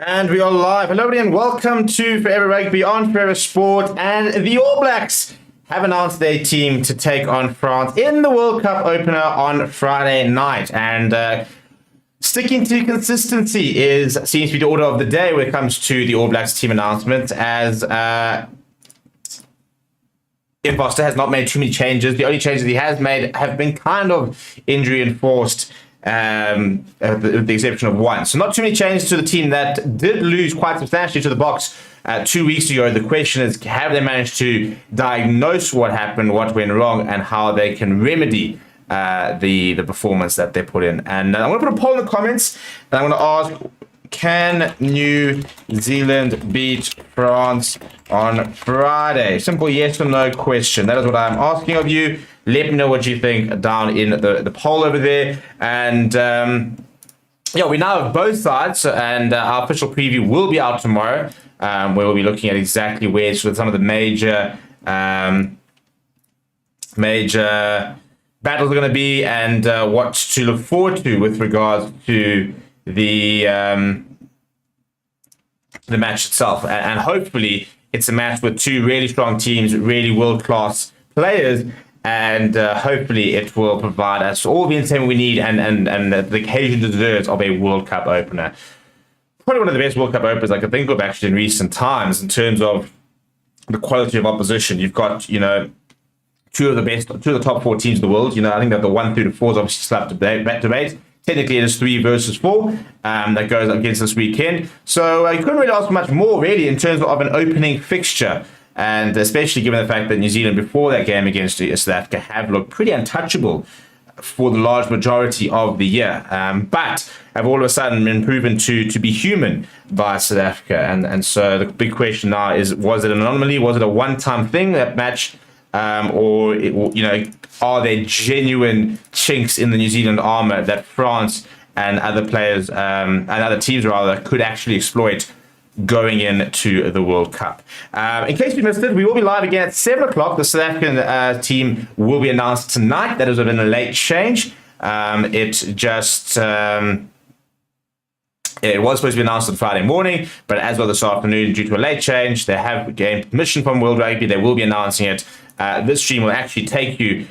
And we are live. Hello, everybody, and welcome to Forever Rugby on Forever Sport. And the All Blacks have announced their team to take on France in the World Cup opener on Friday night. And sticking to consistency seems to be the order of the day when it comes to the All Blacks team announcement, as Ian Foster has not made too many changes. The only changes he has made have been kind of injury enforced, with the exception of one. So not too many changes to the team that did lose quite substantially to the Box 2 weeks ago. The question is, have they managed to diagnose what happened, what went wrong, and how they can remedy the performance that they put in? And I'm going to put a poll in the comments, and I'm going to ask, can New Zealand beat France on Friday? Simple yes or no question. That is what I'm asking of you. Let me know what you think down in the poll over there. And we now have both sides, and our official preview will be out tomorrow, where we'll be looking at exactly where some of the major battles are going to be, and what to look forward to with regards to the match itself. And hopefully it's a match with two really strong teams, really world-class players, and hopefully it will provide us all the entertainment we need and the occasion deserves of a World Cup opener. Probably one of the best World Cup openers I can think of actually in recent times in terms of the quality of opposition. You've got, two of the top four teams in the world. I think that the 1 through to 4 is obviously still up to debate. Technically, it is 3 versus 4 that goes against this weekend. So you couldn't really ask for much more, really, in terms of an opening fixture. And especially given the fact that New Zealand, before that game against South Africa, have looked pretty untouchable for the large majority of the year. But have all of a sudden been proven to be human by South Africa. And so the big question now is, was it an anomaly? Was it a one-time thing, that match? Or are there genuine chinks in the New Zealand armor that France and other players and other teams rather could actually exploit going into the World Cup? In case you missed it, we will be live again at 7 o'clock. The South African team will be announced tonight. That has been a late change. It was supposed to be announced on Friday morning, but as well this afternoon, due to a late change, they have gained permission from World Rugby. They will be announcing it. This stream will actually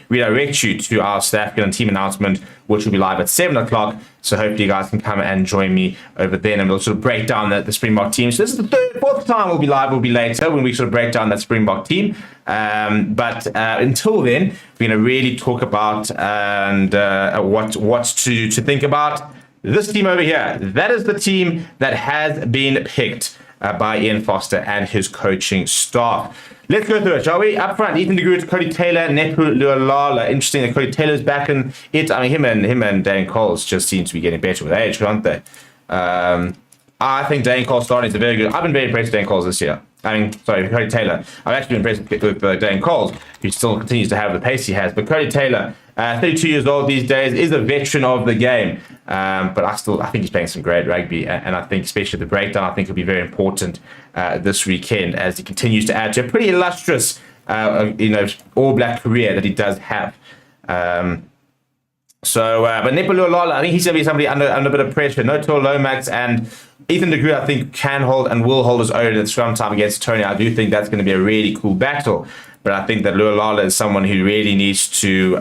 redirect you to our South African team announcement, which will be live at 7 o'clock. So hopefully you guys can come and join me over there, and we'll sort of break down the Springbok team. So this is the fourth time we'll be live. Will be later when we sort of break down that Springbok team. But until then, we're going to really talk about what's to think about. This team over here, that is the team that has been picked by Ian Foster and his coaching staff. Let's go through it, shall we? Up front, Ethan de Groot, Cody Taylor, Nepu Lualala. Interesting that Cody Taylor's back in it. I mean, him and Dane Coles just seem to be getting better with age, aren't they? I think Dane Coles starting is a very good. I've been very impressed with Dane Coles this year. Cody Taylor. I've actually been impressed with Dane Coles, who still continues to have the pace he has. But Cody Taylor, 32 years old these days, is a veteran of the game. But I think he's playing some great rugby, and I think especially the breakdown, I think will be very important this weekend as he continues to add to a pretty illustrious, All Black career that he does have. But Nepu Lualala, I think he's going to be somebody under a bit of pressure. No Tor Lomax, and Ethan de Groot, I think, can hold and will hold his own at scrum time against Tony. I do think that's going to be a really cool battle. But I think that Lualala is someone who really needs to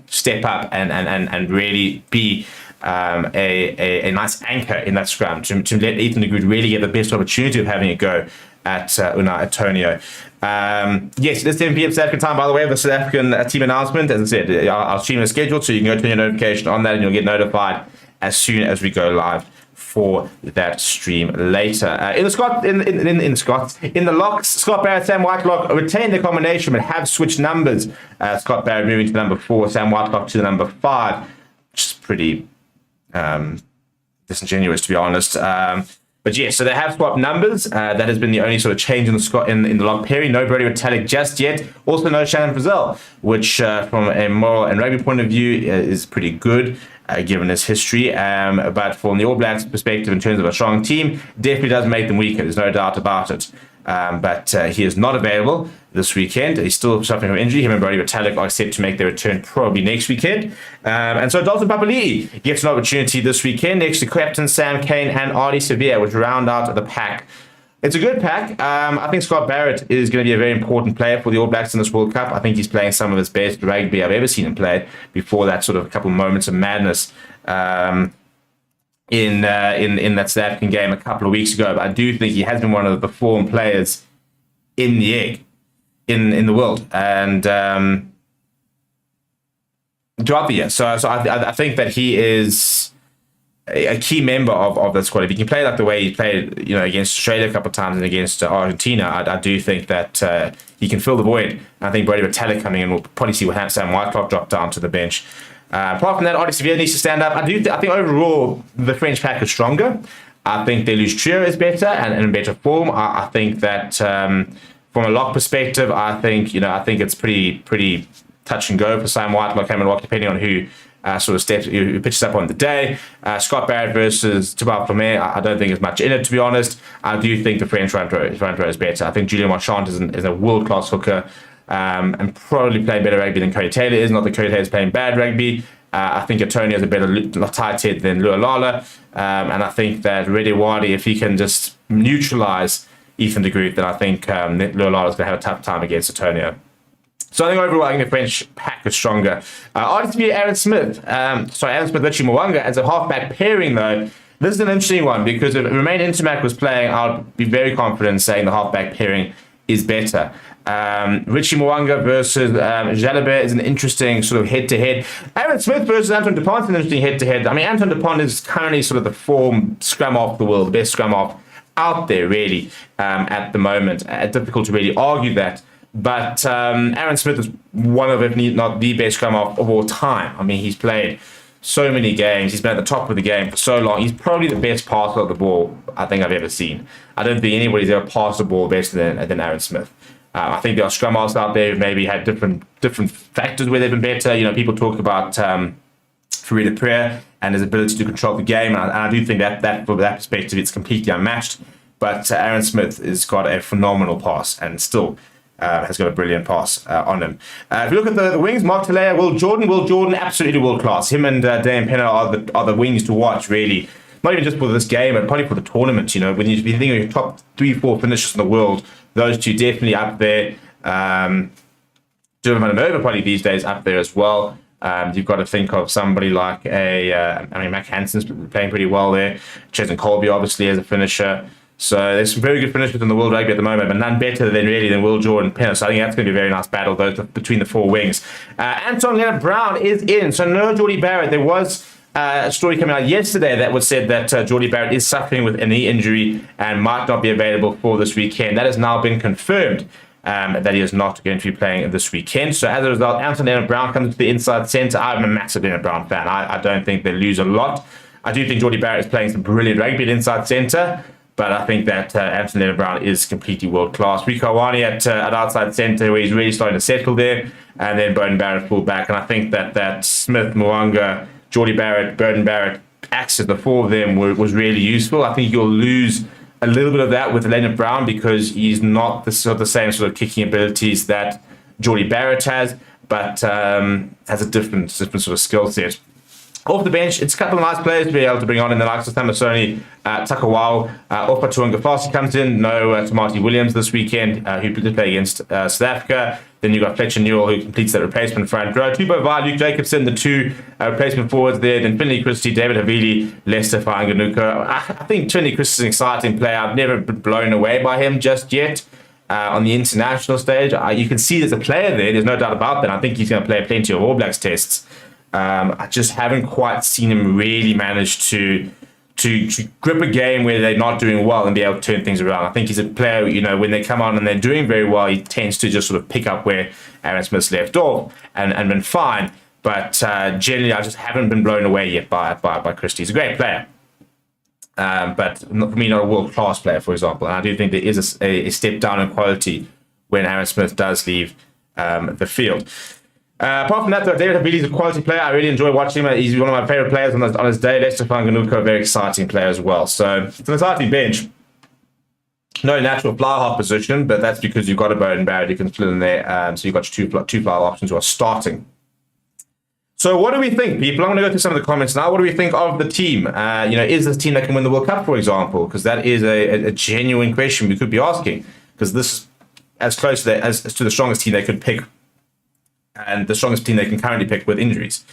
step up and really be a nice anchor in that scrum to let Ethan de Groot really get the best opportunity of having a go at Antonio. Yes, this 7 p.m. South African time, by the way, of the South African team announcement. As I said, our stream is scheduled, so you can go turn your notification on that and you'll get notified as soon as we go live for that stream later. In the locks, Scott Barrett, Sam Whitelock retain their combination but have switched numbers. Scott Barrett moving to number 4, Sam Whitelock to the number 5, which is pretty disingenuous, to be honest. But yeah, so they have swapped numbers. That has been the only sort of change in the lock pairing. No Brody Retallick just yet. Also no Shannon Frizzell, which from a moral and rugby point of view is pretty good, given his history. But from the All Blacks perspective, in terms of a strong team, definitely does make them weaker. There's no doubt about it. but he is not available this weekend. He's still suffering from injury. Him and Brody Retallick are set to make their return probably next weekend. And so Dalton Papali'i gets an opportunity this weekend next to Captain Sam Cane and Artie Sevilla, which round out the pack. It's a good pack. I think Scott Barrett is going to be a very important player for the All Blacks in this World Cup. I think he's playing some of his best rugby I've ever seen him play before that sort of couple moments of madness in that South African game a couple of weeks ago. But I do think he has been one of the form players in the egg in the world and throughout the year. So I think that he is a key member of that squad. If he can play like the way he played, against Australia a couple of times and against Argentina, I do think that he can fill the void. I think Brody Retallick coming in, we'll probably see what Sam Whiteclock drop down to the bench. Apart from that, Artie Sevilla needs to stand up. I think overall the French pack is stronger. I think they lose Trio is better and in better form. I think that from a lock perspective, I think it's pretty touch and go for Sam Whiteclock, Cameron Lock, depending on who sort of steps, who pitches up on the day. Scott Barrett versus Thibaut Flamé, I don't think there's much in it, to be honest. I do think the French front row is better. I think Julien Marchand is a world-class hooker and probably playing better rugby than Cody Taylor is. Not that Cody Taylor is playing bad rugby. I think Antonio is a better tight head than Lualala. And I think that Redewadi, if he can just neutralise Ethan de Groot, then I think Lualala is going to have a tough time against Antonio. So I think overall, I think the French pack is stronger. RWC Aaron Smith, Richie Mwanga as a halfback pairing, though. This is an interesting one because if Romain Intermac was playing, I'll be very confident in saying the halfback pairing is better. Richie Mwanga versus Jalabert is an interesting sort of head-to-head. Aaron Smith versus Anton Dupont is an interesting head-to-head. I mean, Anton Dupont is currently sort of the form scrum off the world, the best scrum off out there, really, at the moment. Difficult to really argue that. But Aaron Smith is one of, if not the best scrum off of all time. I mean, he's played so many games. He's been at the top of the game for so long. He's probably the best passer of the ball I think I've ever seen. I don't think anybody's ever passed the ball better than Aaron Smith. I think there are scrum halves out there who maybe had different factors where they've been better. People talk about Farida Prayer and his ability to control the game, and I do think that from that perspective, it's completely unmatched. But Aaron Smith has got a phenomenal pass and still has got a brilliant pass on him. If you look at the wings, Mark Talea, Will Jordan, absolutely world class. Him and Dan Penner are the wings to watch, really. Not even just for this game, but probably for the tournament. When you think of your top 3-4 finishers in the world, those two definitely up there. German van den Hove probably these days up there as well. You've got to think of somebody like Mac Hansen's playing pretty well there. Cheslin Colby obviously as a finisher. So there's some very good finishers in the world rugby at the moment, but none better than Will Jordan Penner. So I think that's going to be a very nice battle between the four wings. Anton Leonard-Brown is in. So no Geordie Barrett. There was a story coming out yesterday that was said that Geordie Barrett is suffering with a knee injury and might not be available for this weekend. That has now been confirmed that he is not going to be playing this weekend. So as a result, Anton Leonard-Brown comes to the inside centre. I'm a massive Leonard-Brown fan. I don't think they lose a lot. I do think Geordie Barrett is playing some brilliant rugby at inside centre, but I think that Anton Leonard-Brown is completely world-class. Rico Awani at outside centre, where he's really starting to settle there, and then Beauden Barrett full back. And I think that Smith, Mwanga, Geordie Barrett, Beauden Barrett axis, the four of them was really useful. I think you'll lose a little bit of that with Leonard-Brown because he's not the same sort of kicking abilities that Geordie Barrett has, but has a different sort of skill set. Off the bench, it's a couple of nice players to be able to bring on in the likes of Tamasoni, Takawau, Opa Tuangafasi comes in, no Tamati Williams this weekend, who did play against South Africa. Then you've got Fletcher Newell, who completes that replacement front row. Tubo Vai, Luke Jacobson, the two replacement forwards there. Then Finley Christie, David Havili, Lester Fainganuka. I think Finley Christie is an exciting player. I've never been blown away by him just yet. On the international stage, you can see there's a player there. There's no doubt about that. I think he's going to play plenty of All Blacks tests. I just haven't quite seen him really manage to grip a game where they're not doing well and be able to turn things around. I think he's a player, when they come on and they're doing very well, he tends to just sort of pick up where Aaron Smith's left off and been fine. But generally, I just haven't been blown away yet by Christie. He's a great player. But for me, not a world-class player, for example. And I do think there is a step down in quality when Aaron Smith does leave the field. Apart from that, though, David Havili is a quality player. I really enjoy watching him. He's one of my favourite players on his day. Lester Fainganuka, a very exciting player as well. So it's an exciting bench. no natural fly half position, but that's because you've got a Bowden Barrett you can split in there. So you've got two fly options who are starting. So what do we think, people? I'm going to go through some of the comments now. What do we think of the team? Is this a team that can win the World Cup, for example? Because that is a genuine question we could be asking. Because this is as close to the strongest team they could pick, and the strongest team they can currently pick with injuries.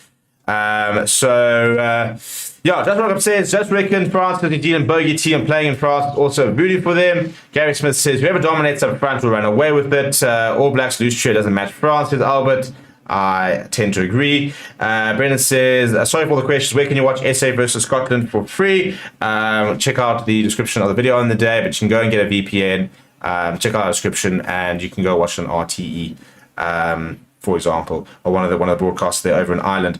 Just what says, just reckon France is New Zealand bogey team playing in France. Also booty for them. Gary Smith says, whoever dominates up front will run away with it. All Blacks loose cheer doesn't match France, says Albert. I tend to agree. Brendan says, sorry for the questions. Where can you watch SA versus Scotland for free? Check out the description of the video on the day, but you can go and get a VPN. Check out our description, and you can go watch on RTE, for example, or one of the broadcasts there over in Ireland.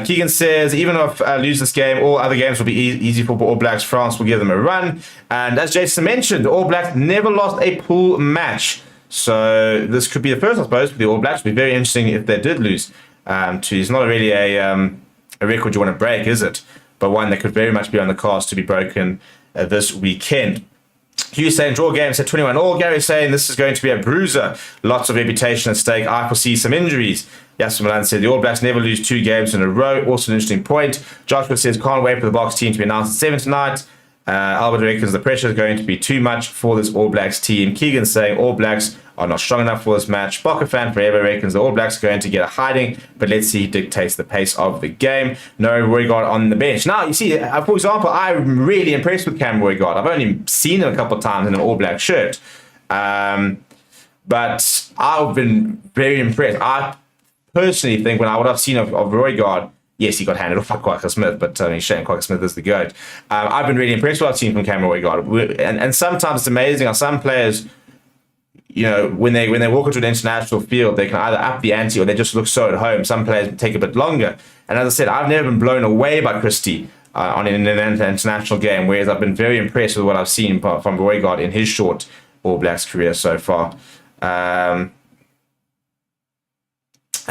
Keegan says, even if lose this game, all other games will be easy for All Blacks. France will give them a run. And as Jason mentioned, All Blacks never lost a pool match. So this could be the first, I suppose, for the All Blacks. It would be very interesting if they did lose. It's not really a record you want to break, is it? But one that could very much be on the cards to be broken this weekend. Hugh saying draw game, said 21 all. Gary saying this is going to be a bruiser. Lots of reputation at stake. I foresee some injuries. Yasser Milan said the All Blacks never lose 2 games in a row. Also an interesting point. Joshua says can't wait for the Box team to be announced at 7 tonight. Albert reckons the pressure is going to be too much for this All Blacks team. Keegan saying All Blacks are not strong enough for this match. Bocker fan forever reckons the All Blacks are going to get a hiding, but let's see who dictates the pace of the game. No Roygaard on the bench. Now, you see, for example, I'm really impressed with Cam Roygaard. I've only seen him a couple of times in an All Black shirt. But I've been very impressed. I personally think what I've seen of Roygaard, yes, he got handed off by Kwagga Smith, but Shane Kwagga Smith is the GOAT. I've been really impressed with what I've seen from Cam Roygaard. And sometimes it's amazing how some players, when they walk into an international field, they can either up the ante or they just look so at home. Some players take a bit longer. And as I said, I've never been blown away by Christie on an international game, whereas I've been very impressed with what I've seen from Roygaard in his short All Blacks career so far.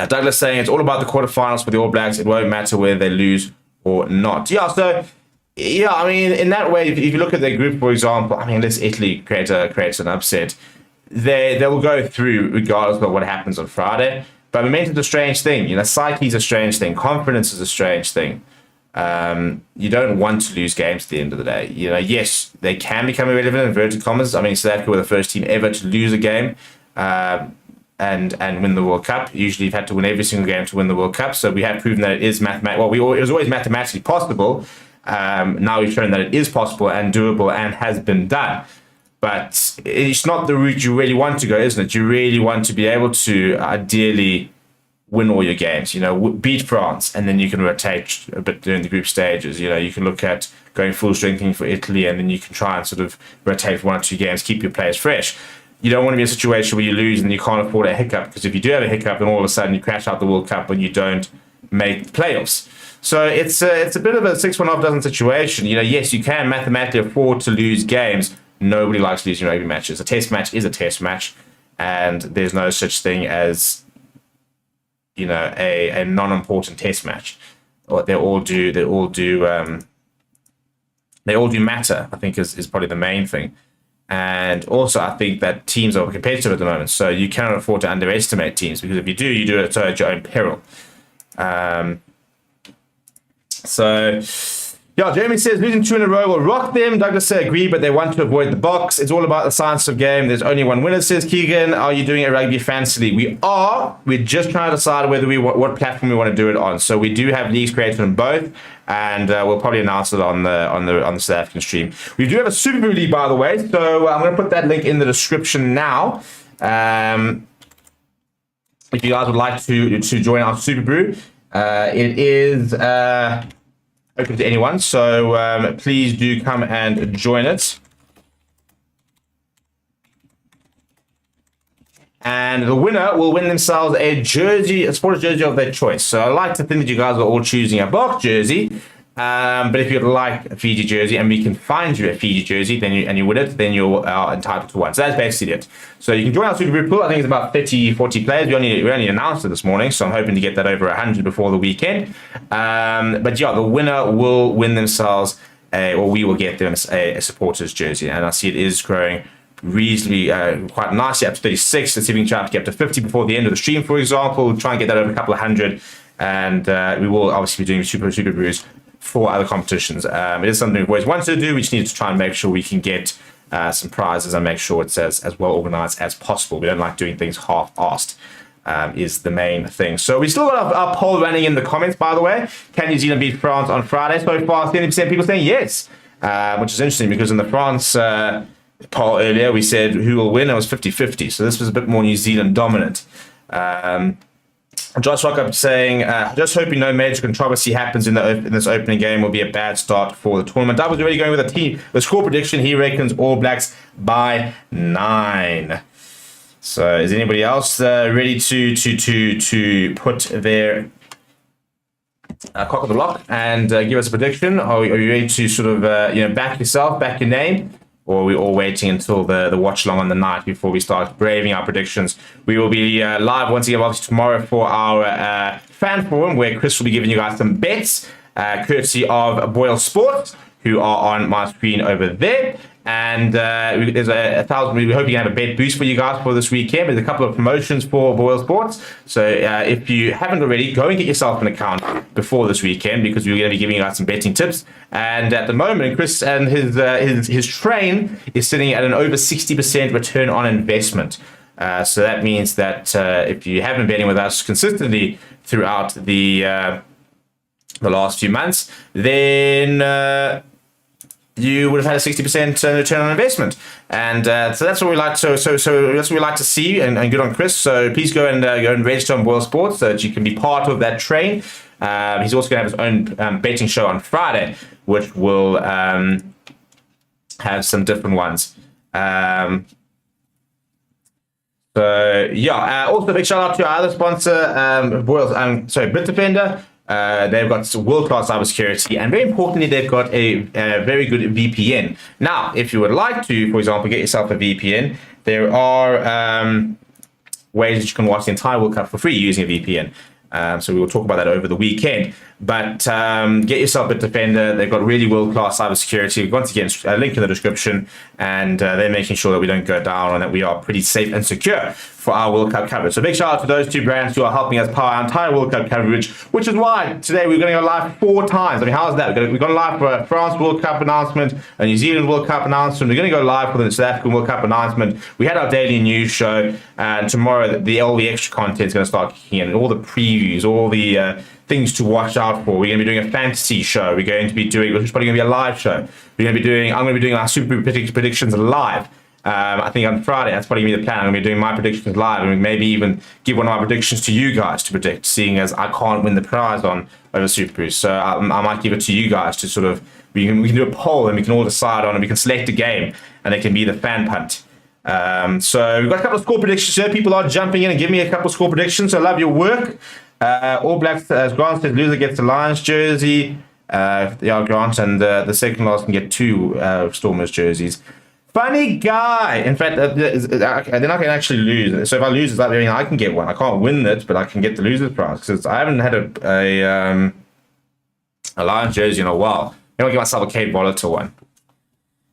Douglas saying it's all about the quarterfinals for the All Blacks. It won't matter whether they lose or not. In that way, if you look at their group, for example, let's Italy creates an upset. They will go through regardless of what happens on Friday. But momentum's a strange thing. Psyche's a strange thing. Confidence is a strange thing. You don't want to lose games at the end of the day. Yes, they can become irrelevant in inverted commas. South Africa were the first team ever to lose a game and win the World Cup. Usually you've had to win every single game to win the World Cup. So we have proven that it is it was always mathematically possible. Now we've shown that it is possible and doable and has been done. But it's not the route you really want to go, isn't it? You really want to be able to ideally win all your games, beat France, and then you can rotate a bit during the group stages. You can look at going full strengthening for Italy, and then you can try and sort of rotate for 1 or 2 games, keep your players fresh. You don't want to be in a situation where you lose and you can't afford a hiccup, because if you do have a hiccup, then all of a sudden you crash out the World Cup and you don't make the playoffs. So it's a bit of a 6-1 dozen situation. Yes, you can mathematically afford to lose games. Nobody likes losing rugby matches. A test match is a test match, and there's no such thing as a non-important test match. They all do matter, I think is probably the main thing. And also I think that teams are competitive at the moment, so you cannot afford to underestimate teams, because if you do it at your own peril. Jeremy says losing 2 in a row will rock them. Douglas says agree, but they want to avoid the box. It's all about the science of game. There's only one winner, says Keegan. Are you doing a rugby fantasy league? We are. We're just trying to decide whether what platform we want to do it on. So we do have leagues created on both, and we'll probably announce it on the South African stream. We do have a Super Brew league, by the way. So I'm going to put that link in the description now. If you guys would like to join our Super Brew, it is open to anyone, so please do come and join it. And the winner will win themselves a sports jersey of their choice. So I like to think that you guys are all choosing a Box jersey. But if you'd like a Fiji jersey and we can find you a Fiji jersey, then you win it, then you're entitled to one. So that's basically it. So you can join our Super Group pool. I think it's about 30, 40 players. We only announced it this morning, so I'm hoping to get that over 100 before the weekend. The winner will win themselves, or we will get them a supporters jersey. And I see it is growing reasonably quite nicely up to 36. Let's see if we can try to get up to 50 before the end of the stream, for example. We'll try and get that over a couple of hundred, and we will obviously be doing Super Brews for other competitions. It is something we've always wanted to do. We just need to try and make sure we can get some prizes and make sure it's as well organized as possible. We don't like doing things half-assed. Is the main thing. So we still got our poll running in the comments, by the way. Can New Zealand beat France on Friday? So far, 70% people saying yes, which is interesting because in the France poll earlier, we said who will win. It was 50-50. So this was a bit more New Zealand dominant. Josh Rockup saying, just hoping no major controversy happens in this opening game will be a bad start for the tournament. I was already going with the score prediction. He reckons All Blacks by 9. So is anybody else ready to put their cock of the block and give us a prediction? Are you ready to sort of back yourself, back your name? Or are we all waiting until the watch along on the night before we start braving our predictions? We will be live once again obviously tomorrow for our fan forum where Chris will be giving you guys some bets courtesy of BOYLESPORTS, who are on my screen over there. And there's we're hoping to have a bet boost for you guys for this weekend. There's a couple of promotions for BOYLESPORTS. So if you haven't already, go and get yourself an account before this weekend because we're going to be giving you guys some betting tips. And at the moment, Chris and his train is sitting at an over 60% return on investment. So that means that if you have been betting with us consistently throughout the last few months, then you would have had a 60% return on investment, and so that's what we like. So that's what we like to see, and good on Chris. So please go and register on BOYLESPORTS so that you can be part of that train. He's also going to have his own betting show on Friday, which will have some different ones. So yeah, also big shout out to our other sponsor, BITDEFENDER. They've got world-class cybersecurity, and very importantly, they've got a very good VPN. Now, if you would like to, for example, get yourself a VPN, there are ways that you can watch the entire World Cup for free using a VPN. So we will talk about that over the weekend. But get yourself a BITDEFENDER. They've got really world-class cybersecurity. Once again, a link in the description, and they're making sure that we don't go down and that we are pretty safe and secure for our World Cup coverage. So big shout out to those two brands who are helping us power our entire World Cup coverage, which is why today we're going to go live 4 times. I mean, how's that? We've gone live for a France World Cup announcement, a New Zealand World Cup announcement. We're going to go live for the South African World Cup announcement. We had our daily news show, and tomorrow all the extra content is going to start kicking in, all the previews, all the things to watch out for. We're going to be doing a fantasy show. We're going to be doing, which is probably going to be a live show. I'm going to be doing our Super predictions live. I think on Friday, that's probably going to be the plan. I'm going to be doing my predictions live, and maybe even give one of my predictions to you guys to predict, seeing as I can't win the prize over Super Brews. So I might give it to you guys to sort of, we can do a poll and we can all decide on, and we can select a game, and it can be the fan punt. So we've got a couple of score predictions here. People are jumping in and giving me a couple of score predictions. So I love your work. All Blacks, as Grant says, loser gets the Lions jersey. Grant, and the second last can get 2 Stormers jerseys. Funny guy. In fact, then I can actually lose. So if I lose, it's like I can get one. I can't win it, but I can get the loser's prize because I haven't had a Lions jersey in a while. Maybe I'll give myself a Kate Volatile one.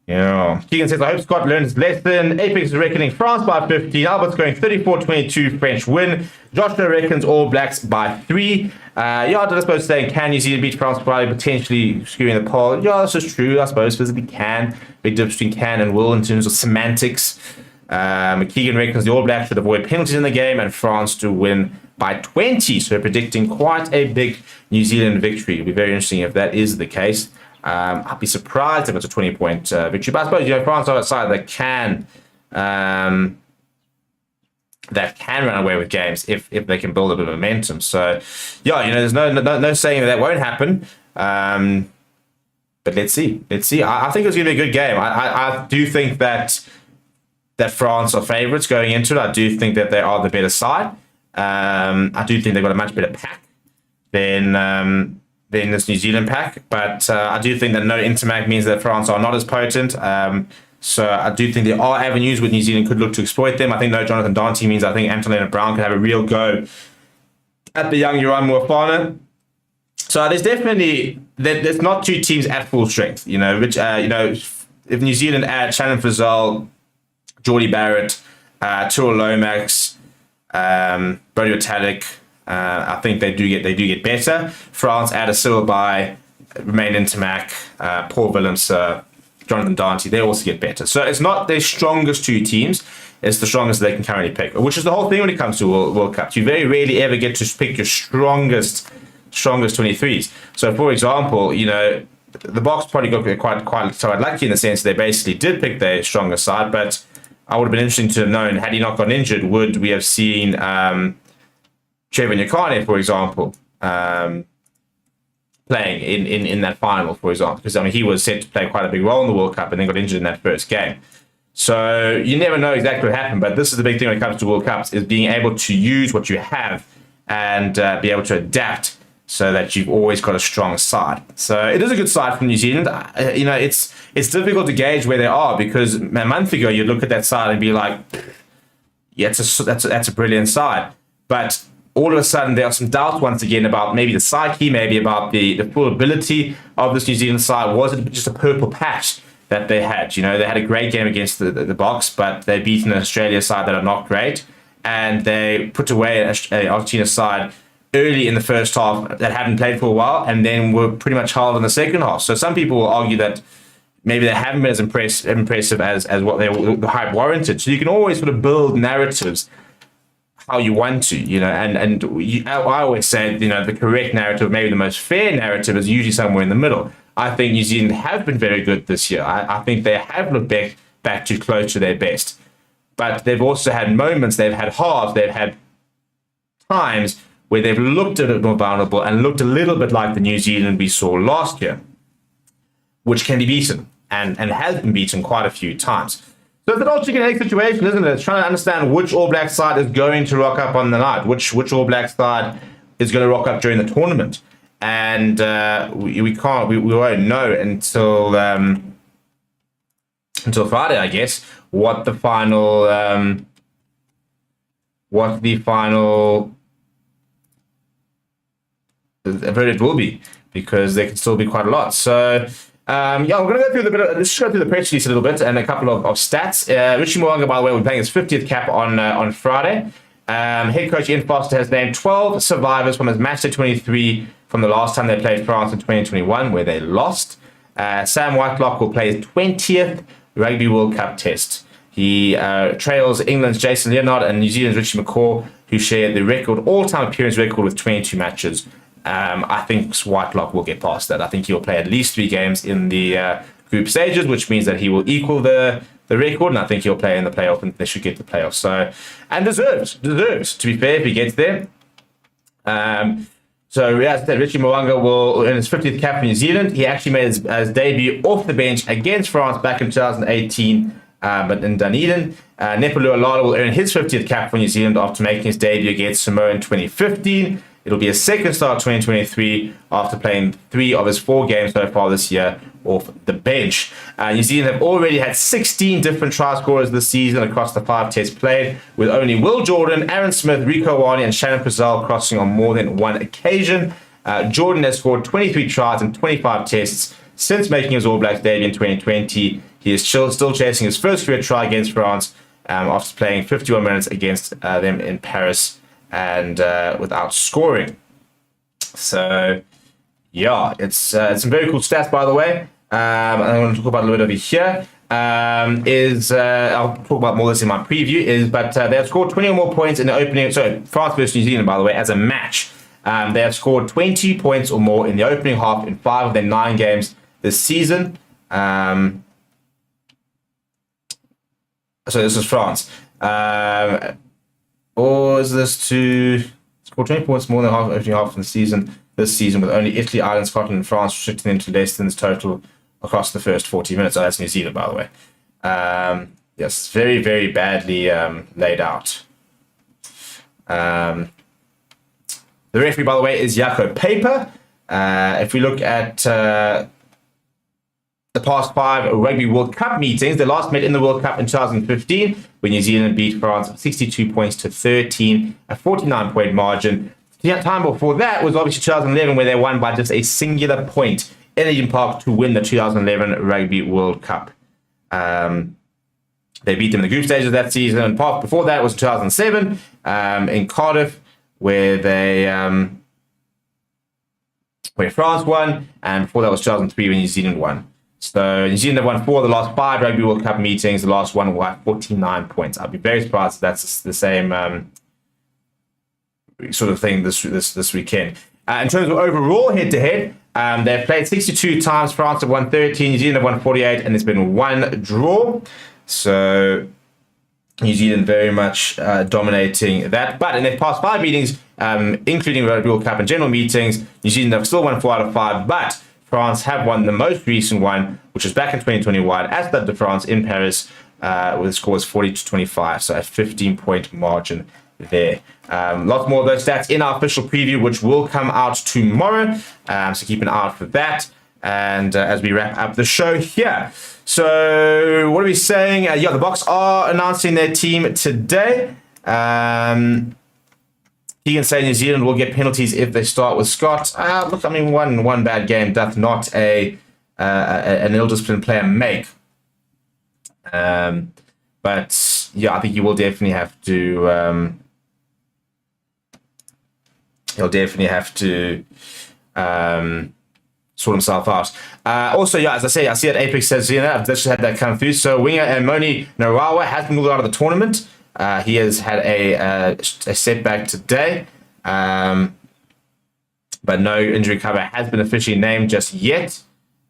Yeah. Keegan says, I hope Scott learned his lesson. Apex is reckoning France by 15. Albert's going 34-22 French win. Joshua reckons All Blacks by 3. I suppose saying, can New Zealand beat France by potentially skewing the poll? Yeah, this is true. I suppose physically can. Big difference between can and will in terms of semantics. Keegan reckons the All Blacks should avoid penalties in the game and France to win by 20. So predicting quite a big New Zealand victory. It'll be very interesting if that is the case. I'd be surprised if it's a 20-point victory. But I suppose, France are outside that can run away with games if they can build a bit of momentum. So, there's no saying that won't happen. But let's see. I think it's going to be a good game. I do think that France are favourites going into it. I do think that they are the better side. I do think they've got a much better pack than this New Zealand pack, but I do think that no intermag means that France are not as potent. So I do think there are avenues where New Zealand could look to exploit them. I think no Jonathan Dante means I think Antonina Brown could have a real go at the young Uran Muafana. So there's not 2 teams at full strength. If New Zealand add Shannon Frizzell, Geordie Barrett, Tyrrell Lomax, Brody Italic. I think they do get better. France add a Silverby, Romain Intermac, Paul Willems, Jonathan Dante. They also get better. So it's not their strongest two teams. It's the strongest they can currently pick, which is the whole thing when it comes to World Cups. You very rarely ever get to pick your strongest 23s. So, for example, the Box probably got quite lucky in the sense they basically did pick their strongest side, but I would have been interesting to have known, had he not gotten injured, would we have seen Trevor Nyakane, for example, playing in that final, for example, because he was set to play quite a big role in the World Cup and then got injured in that first game. So you never know exactly what happened, but this is the big thing when it comes to World Cups, is being able to use what you have and be able to adapt so that you've always got a strong side. So it is a good side from New Zealand. It's difficult to gauge where they are, because a month ago you'd look at that side and be like, yeah, that's a brilliant side. But all of a sudden there are some doubts once again about maybe the psyche, maybe about the full ability of this New Zealand side. Was it just a purple patch that they had? They had a great game against the Box, but they beat an Australia side that are not great, and they put away an Argentina side early in the first half that hadn't played for a while, and then were pretty much held in the second half. So some people will argue that maybe they haven't been as impressive as what the hype warranted. So you can always sort of build narratives how you want to, I always say, the correct narrative, maybe the most fair narrative, is usually somewhere in the middle. I think New Zealand have been very good this year. I think they have looked back to close to their best. But they've also had moments, they've had halves, they've had times where they've looked a bit more vulnerable and looked a little bit like the New Zealand we saw last year, which can be beaten and has been beaten quite a few times. So it's an all chicken egg situation, isn't it? It's trying to understand which All Black side is going to rock up on the night, which All Black side is going to rock up during the tournament. And we won't know until Friday, I guess, what the final verdict will be, because there can still be quite a lot. So we're going to go through let's go through the press release a little bit and a couple of stats. Richie Mo'unga, by the way, will be playing his 50th cap on Friday. Head coach Ian Foster has named 12 survivors from his matchday 23 from the last time they played France in 2021, where they lost. Sam Whitelock will play his 20th Rugby World Cup test. He trails England's Jason Leonard and New Zealand's Richie McCaw, who share the all-time appearance record with 22 matches. I think Whitelock will get past that. I think he'll play at least 3 games in the group stages, which means that he will equal the record, and I think he'll play in the playoff, and they should get the playoff. So, and deserves, to be fair, if he gets there. So, as I said, Richie Mo'unga will earn his 50th cap for New Zealand. He actually made his debut off the bench against France back in 2018, but in Dunedin. Nepalua Lala will earn his 50th cap for New Zealand after making his debut against Samoa in 2015. It'll be his second start 2023 after playing 3 of his 4 games so far this year off the bench. New Zealand have already had 16 different try scorers this season across the 5 tests played, with only Will Jordan, Aaron Smith, Rico Wani, and Shannon Frizzell crossing on more than one occasion. Jordan has scored 23 tries in 25 tests since making his All Blacks debut in 2020. He is still chasing his first career try against France after playing 51 minutes against them in Paris and without scoring. So, yeah, it's some very cool stats, by the way. I'm going to talk about a little bit over here. I'll talk about more of this in my preview. But they have scored 20 or more points in the opening. So France versus New Zealand, by the way, as a match. They have scored 20 points or more in the opening half in 5 of their 9 games this season. So this is France. Or is this to score 20 points more than half in the season this season, with only Italy, Ireland, Scotland, and France restricting them to less than this total across the first 40 minutes. Oh, that's New Zealand, by the way. Yes, very, very badly laid out. The referee, by the way, is Jaco Paper. If we look at the past 5 Rugby World Cup meetings, they last met in the World Cup in 2015, when New Zealand beat France 62 points to 13, a 49-point margin. The time before that was obviously 2011, where they won by just a singular point in Eden Park to win the 2011 Rugby World Cup. They beat them in the group stages of that season. And before that was 2007 in Cardiff, where where France won, and before that was 2003 when New Zealand won. So New Zealand have won 4 of the last 5 Rugby World Cup meetings. The last one will have 49 points. I'd be very surprised if that's the same sort of thing this weekend. In terms of overall head-to-head, they've played 62 times. France have won 13, New Zealand have won 48, and there's been 1 draw. So New Zealand very much dominating that. But in their past 5 meetings, including Rugby World Cup and general meetings, New Zealand have still won 4 out of 5, but France have won the most recent one, which was back in 2021 at Stade de France in Paris, with the scores 40-25, so a 15-point margin there. Lots more of those stats in our official preview, which will come out tomorrow, so keep an eye out for that. And as we wrap up the show here, so what are we saying? Yeah, the Boks are announcing their team today. Keegan saying New Zealand will get penalties if they start with Scott. Look, I mean, one bad game doth not an ill-disciplined player make. But yeah, I think he will definitely have to. He'll definitely have to sort himself out. Also, yeah, as I say, I see that Apex says, I've just had that come through. So winger Moni Narawa has been ruled out of the tournament. He has had a setback today, but no injury cover has been officially named just yet.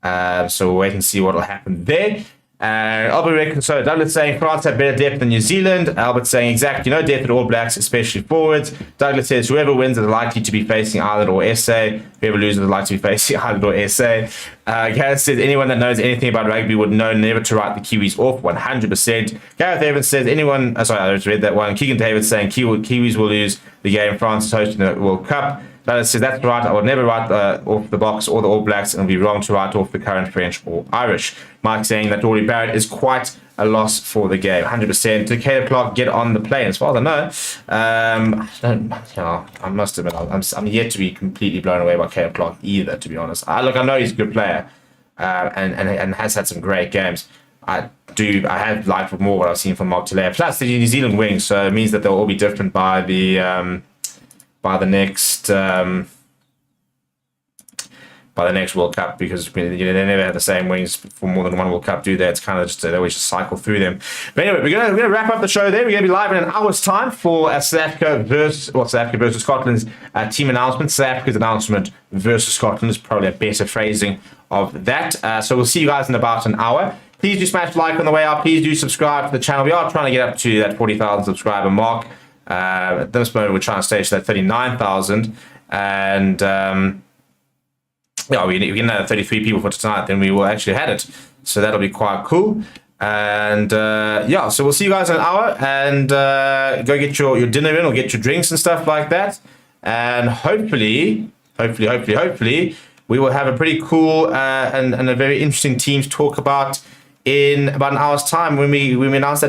So we'll wait and see what will happen there. Albert so Douglas saying France have better depth than New Zealand. Albert saying exactly no depth at All Blacks, especially forwards. Douglas says whoever wins is likely to be facing Ireland or SA. Whoever loses is likely to be facing Ireland or SA. Gareth says anyone that knows anything about rugby would know never to write the Kiwis off. 100%. Gareth Evans says anyone. Sorry, I just read that one. Keegan David saying Kiwis will lose the game. France is hosting the World Cup. Douglas says that's right. I would never write off the Boks or the All Blacks, and it would be wrong to write off the current French or Irish. Mike saying that Dory Barrett is quite a loss for the game. 100%. Did Caleb Clark get on the plane? As far as I know, I must admit, I'm yet to be completely blown away by Caleb Clark either, to be honest. I know he's a good player and has had some great games. I have liked more what I've seen from Mark Tlair. Plus the New Zealand wings, so it means that they'll all be different by the next World Cup, because they never have the same wings for more than one World Cup, do they? It's kind of just they always just cycle through them. But anyway, we're gonna wrap up the show there. We're gonna be live in an hour's time for South Africa versus Scotland's team announcement. South Africa's announcement versus Scotland is probably a better phrasing of that. So we'll see you guys in about an hour. Please do smash like on the way out. Please do subscribe to the channel. We are trying to get up to that 40,000 subscriber mark. At this moment, we're trying to stage that 39,000, and we get another 33 people for tonight, then we will actually have it. So that'll be quite cool. And so we'll see you guys in an hour, and go get your dinner in or get your drinks and stuff like that. And hopefully, we will have a pretty cool and a very interesting team to talk about in about an hour's time when we announce that